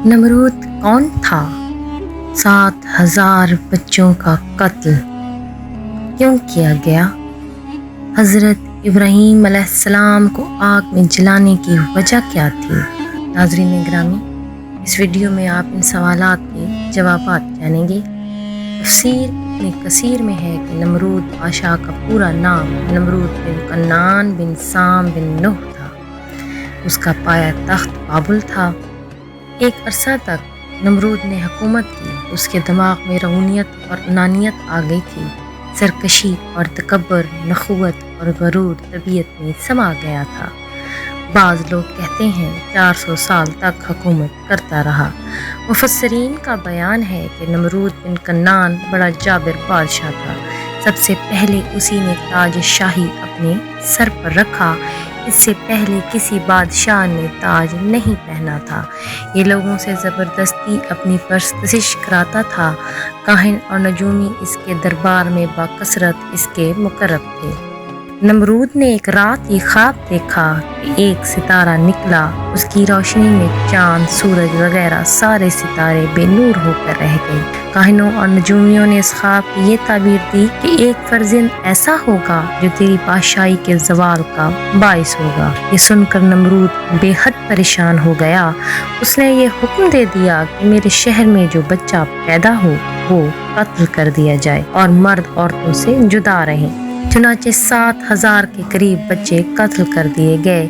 نمرود کون تھا؟ 7,000 بچوں کا قتل کیوں کیا گیا؟ حضرت ابراہیم علیہ السلام کو آگ میں جلانے کی وجہ کیا تھی؟ ناظرین گرامی، اس ویڈیو میں آپ ان سوالات کے جوابات جانیں گے۔ تفسیر ابن کثیر میں ہے کہ نمرود بادشاہ کا پورا نام نمرود بن کنعان بن سام بن نوح تھا۔ اس کا پایا تخت بابل تھا۔ ایک عرصہ تک نمرود نے حکومت کی۔ اس کے دماغ میں رعونیت اور انانیت آ گئی تھی۔ سرکشی اور تکبر، نخوت اور غرور طبیعت میں سما گیا تھا۔ بعض لوگ کہتے ہیں 400 سال تک حکومت کرتا رہا۔ مفسرین کا بیان ہے کہ نمرود بن کنعان بڑا جابر بادشاہ تھا۔ سب سے پہلے اسی نے تاج شاہی اپنے سر پر رکھا۔ اس سے پہلے کسی بادشاہ نے تاج نہیں پہنا تھا۔ یہ لوگوں سے زبردستی اپنی پرستش کراتا تھا۔ کاہن اور نجومی اس کے دربار میں باکثرت اس کے مقرب تھے۔ نمرود نے ایک رات یہ خواب دیکھا کہ ایک ستارہ نکلا، اس کی روشنی میں چاند، سورج وغیرہ سارے ستارے بے نور ہو کر رہ گئے۔ کاہنوں اور نجومیوں نے اس خواب کی یہ تعبیر دی کہ ایک فرزند ایسا ہوگا جو تیری بادشاہی کے زوال کا باعث ہوگا۔ یہ سن کر نمرود بے حد پریشان ہو گیا۔ اس نے یہ حکم دے دیا کہ میرے شہر میں جو بچہ پیدا ہو وہ قتل کر دیا جائے اور مرد عورتوں سے جدا رہیں۔ چنانچہ 7,000 کے قریب بچے قتل کر دیے گئے،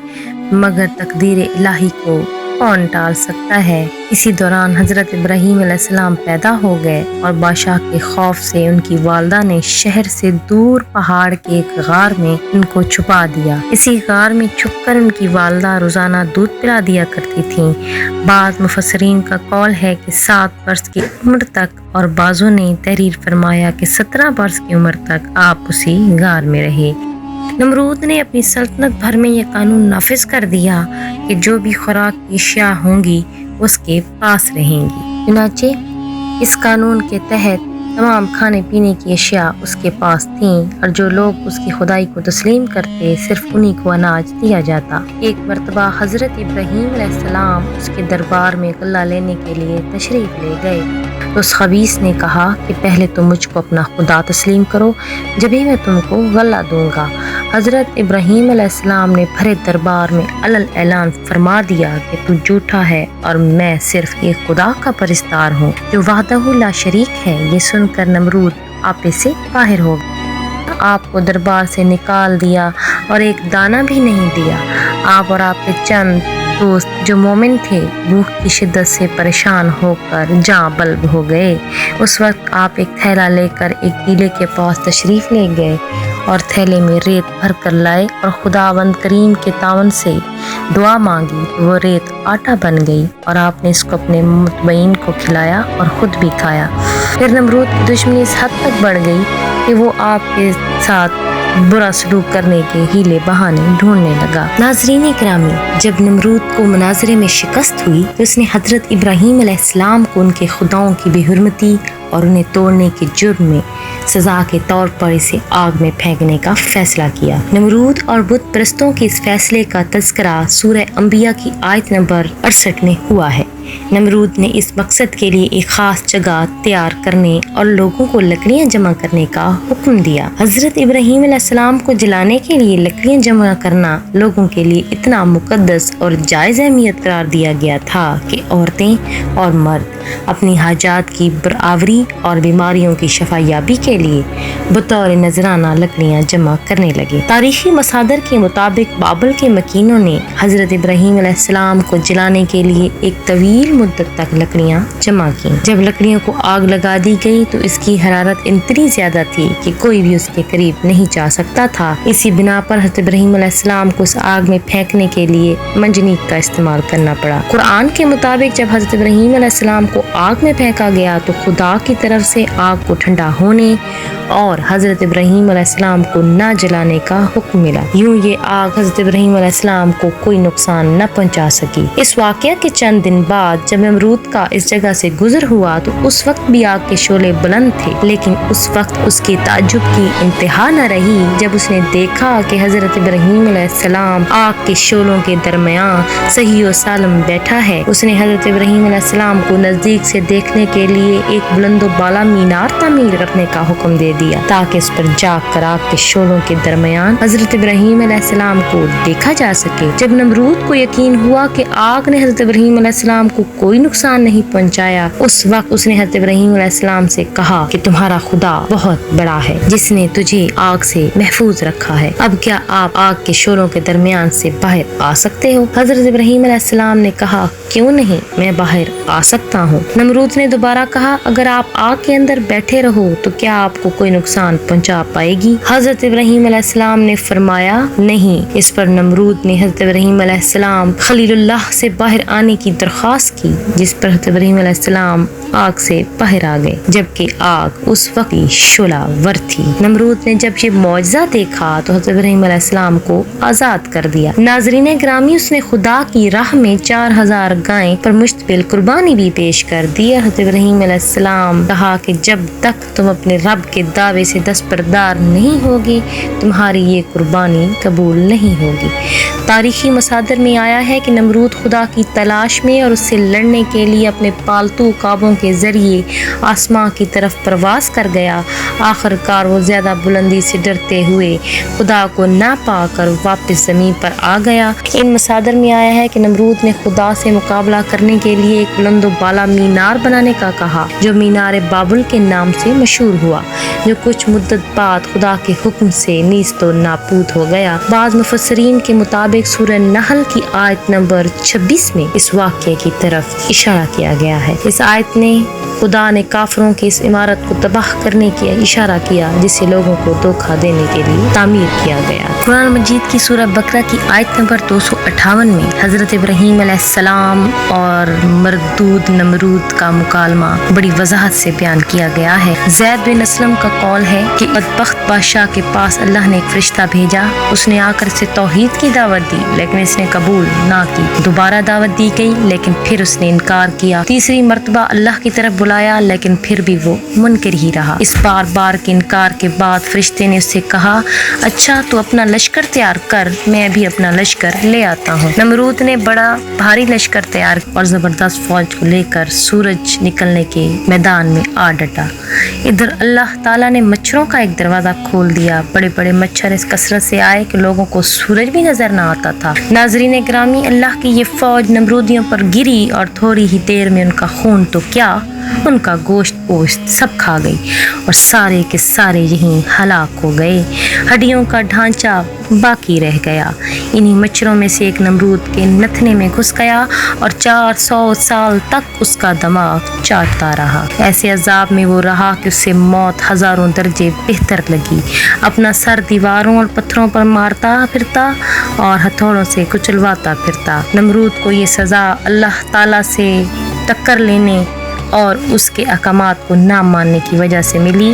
مگر تقدیر الہی کو کون ٹال سکتا ہے۔ اسی دوران حضرت ابراہیم علیہ السلام پیدا ہو گئے اور بادشاہ کے خوف سے ان کی والدہ نے شہر سے دور پہاڑ کے ایک غار میں ان کو چھپا دیا۔ اسی غار میں چھپ کر ان کی والدہ روزانہ دودھ پلا دیا کرتی تھیں۔ بعض مفسرین کا قول ہے کہ 7 برس کی عمر تک، اور بعضوں نے تحریر فرمایا کہ 17 برس کی عمر تک آپ اسی غار میں رہے۔ نمرود نے اپنی سلطنت بھر میں یہ قانون نافذ کر دیا کہ جو بھی خوراک کی اشیاء ہوں گی اس کے پاس رہیں گی۔ چنانچہ اس قانون کے تحت تمام کھانے پینے کی اشیاء اس کے پاس تھیں، اور جو لوگ اس کی خدائی کو تسلیم کرتے صرف انہی کو اناج دیا جاتا۔ ایک مرتبہ حضرت ابراہیم علیہ السلام اس کے دربار میں غلہ لینے کے لیے تشریف لے گئے تو اس خبیث نے کہا کہ پہلے تو مجھ کو اپنا خدا تسلیم کرو، جبھی میں تم کو غلہ دوں گا۔ حضرت ابراہیم علیہ السلام نے بھرے دربار میں علل اعلان فرما دیا کہ تو جھوٹا ہے اور میں صرف ایک خدا کا پرستار ہوں جو وحدہ لا شریک ہے۔ یہ سن کر نمرود آپے سے باہر ہو گیا۔ آپ کو دربار سے نکال دیا اور ایک دانہ بھی نہیں دیا۔ آپ اور آپ کے چند دوست جو مومن تھے بھوک کی شدت سے پریشان ہو کر جاں بلب ہو گئے۔ اس وقت آپ ایک تھیلا لے کر ایک ٹیلے کے پاس تشریف لے گئے اور تھیلے میں ریت بھر کر لائے اور خداوند کریم کے تعاون سے دعا مانگی تو وہ ریت آٹا بن گئی، اور آپ نے اس کو اپنے متبعین کو کھلایا اور خود بھی کھایا۔ پھر نمرود کی دشمنی اس حد تک بڑھ گئی کہ وہ آپ کے ساتھ برا سلوک کرنے کے ہیلے بہانے ڈھونڈنے لگا۔ ناظرین گرامی، جب نمرود کو مناظرے میں شکست ہوئی تو اس نے حضرت ابراہیم علیہ السلام کو ان کے خداؤں کی بے حرمتی اور انہیں توڑنے کے جرم میں سزا کے طور پر اسے آگ میں پھینکنے کا فیصلہ کیا۔ نمرود اور بت پرستوں کے اس فیصلے کا تذکرہ سورہ انبیاء کی آیت نمبر 68 میں ہوا ہے۔ نمرود نے اس مقصد کے لیے ایک خاص جگہ تیار کرنے اور لوگوں کو لکڑیاں جمع کرنے کا حکم دیا۔ حضرت ابراہیم علیہ السلام کو جلانے کے لیے لکڑیاں جمع کرنا لوگوں کے لیے اتنا مقدس اور جائز اہمیت قرار دیا گیا تھا کہ عورتیں اور مرد اپنی حاجات کی برآوری اور بیماریوں کی شفا یابی کے لیے بطور نذرانہ لکڑیاں جمع کرنے لگے۔ تاریخی مصادر کے مطابق بابل کے مکینوں نے حضرت ابراہیم علیہ السلام کو جلانے کے لیے ایک طویل مدت تک لکڑیاں جمع کی۔ جب لکڑیوں کو آگ لگا دی گئی تو اس کی حرارت اتنی زیادہ تھی کہ کوئی بھی اس کے قریب نہیں جا سکتا تھا۔ اسی بنا پر حضرت ابراہیم علیہ السلام کو اس آگ میں پھینکنے کے لیے منجنیق کا استعمال کرنا پڑا۔ قرآن کے مطابق جب حضرت ابراہیم علیہ السلام کو آگ میں پھینکا گیا تو خدا کی طرف سے آگ کو ٹھنڈا ہونے اور حضرت ابراہیم علیہ السلام کو نہ جلانے کا حکم ملا۔ یوں یہ آگ حضرت ابراہیم علیہ السلام کو کوئی نقصان نہ پہنچا سکی۔ اس واقعہ کے چند دن بعد بعد جب نمرود کا اس جگہ سے گزر ہوا تو اس وقت بھی آگ کے شعلے بلند تھے، لیکن اس وقت اس کے تعجب کی انتہا نہ رہی جب اس نے دیکھا کہ حضرت ابراہیم علیہ السلام آگ کے شعلوں کے درمیان صحیح و سالم بیٹھا ہے۔ اس نے حضرت ابراہیم علیہ السلام کو نزدیک سے دیکھنے کے لیے ایک بلند و بالا مینار تعمیر کرنے کا حکم دے دیا تاکہ اس پر جا کر آگ کے شعلوں کے درمیان حضرت ابراہیم علیہ السلام کو دیکھا جا سکے۔ جب نمرود کو یقین ہوا کہ آگ نے حضرت ابراہیم علیہ السلام کو کوئی نقصان نہیں پہنچایا، اس وقت اس نے حضرت ابراہیم علیہ السلام سے کہا کہ تمہارا خدا بہت بڑا ہے جس نے تجھے آگ سے محفوظ رکھا ہے، اب کیا آپ آگ کے شعلوں کے درمیان سے باہر آ سکتے ہو؟ حضرت ابراہیم علیہ السلام نے کہا کیوں نہیں، میں باہر آ سکتا ہوں۔ نمرود نے دوبارہ کہا اگر آپ آگ کے اندر بیٹھے رہو تو کیا آپ کو کوئی نقصان پہنچا پائے گی؟ حضرت ابراہیم علیہ السلام نے فرمایا نہیں۔ اس پر نمرود نے حضرت ابراہیم علیہ السلام خلیل اللہ سے باہر آنے کی درخواست کی، جس پر حضرت ابراہیم علیہ السلام آگ سے باہر آ گئے جبکہ آگ اس وقت شعلہ ور تھی۔ نمرود نے جب یہ معجزہ دیکھا تو حضرت ابراہیم علیہ السلام کو آزاد کر دیا۔ ناظرین گرامی، اس نے خدا کی راہ میں 4000 گائیں پر مشتمل قربانی بھی پیش کر دی۔ حضرت ابراہیم علیہ السلام کہا کہ جب تک تم اپنے رب کے دعوے سے دستبردار نہیں ہوگی تمہاری یہ قربانی قبول نہیں ہوگی۔ تاریخی مصادر میں آیا ہے کہ نمرود خدا کی تلاش میں اور اس سے لڑنے کے لیے اپنے پالتو کعبوں کے ذریعے آسمان کی طرف پرواز کر گیا۔ آخر کار وہ زیادہ بلندی سے ڈرتے ہوئے خدا کو نہ پا کر واپس زمین پر آ گیا۔ ان مصادر میں آیا ہے کہ نمرود نے خدا سے مقابلہ کرنے کے لیے ایک بلند و بالا مینار بنانے کا کہا جو مینار بابل کے نام سے مشہور ہوا، جو کچھ مدت بعد خدا کے حکم سے نیست و نابود ہو گیا۔ بعض مفسرین کے مطابق سورہ نحل کی آیت نمبر 26 میں اس واقعے کی طرف اشارہ کیا گیا ہے۔ اس آیت نے خدا نے کافروں کی اس عمارت کو تباہ کرنے کی اشارہ کیا جسے لوگوں کو دھوکہ دینے کے لیے تعمیر کیا گیا۔ قرآن مجید کی سورہ بقرہ کی آیت نمبر 258 میں حضرت ابراہیم علیہ السلام اور مردود نمرود کا مکالمہ بڑی وضاحت سے بیان کیا گیا ہے۔ زید بن اسلم کا قول ہے کہ بدبخت بادشاہ کے پاس اللہ نے ایک فرشتہ بھیجا، اس نے آ کر اسے توحید کی دعوت دی لیکن اس نے قبول نہ کی۔ دوبارہ دعوت دی گئی لیکن پھر اس نے انکار کیا۔ تیسری مرتبہ اللہ کی طرف بلایا لیکن پھر بھی وہ منکر ہی رہا۔ اس بار بار کے انکار کے بعد فرشتے نے اس سے کہا اچھا تو اپنا لشکر تیار کر، میں بھی اپنا لشکر لے آتا ہوں۔ نمرود نے بڑا بھاری لشکر تیار اور زبردست فوج کو لے کر سورج نکلنے کے میدان میں آ ڈٹا۔ ادھر اللہ تعالیٰ نے مچھروں کا ایک دروازہ کھول دیا، بڑے بڑے مچھر اس کثرت سے آئے کہ لوگوں کو سورج بھی نظر نہ آتا تھا۔ ناظرین گرامی، اللہ کی یہ فوج نمرودیوں پر گری اور تھوڑی ہی دیر میں ان کا خون تو کیا، ان کا گوشت پوشت سب کھا گئی اور سارے کے سارے یہیں ہلاک ہو گئے، ہڈیوں کا ڈھانچہ باقی رہ گیا۔ انہی مچھروں میں سے ایک نمرود کے نتھنے میں گھس گیا اور 400 سال تک اس کا دماغ چاٹتا رہا۔ ایسے عذاب میں وہ رہا کہ اسے موت ہزاروں درجے بہتر لگی۔ اپنا سر دیواروں اور پتھروں پر مارتا پھرتا اور ہتھوڑوں سے کچلواتا پھرتا۔ نمرود کو یہ سزا اللہ تعالیٰ سے ٹکر لینے اور اس کے احکامات کو نہ ماننے کی وجہ سے ملی۔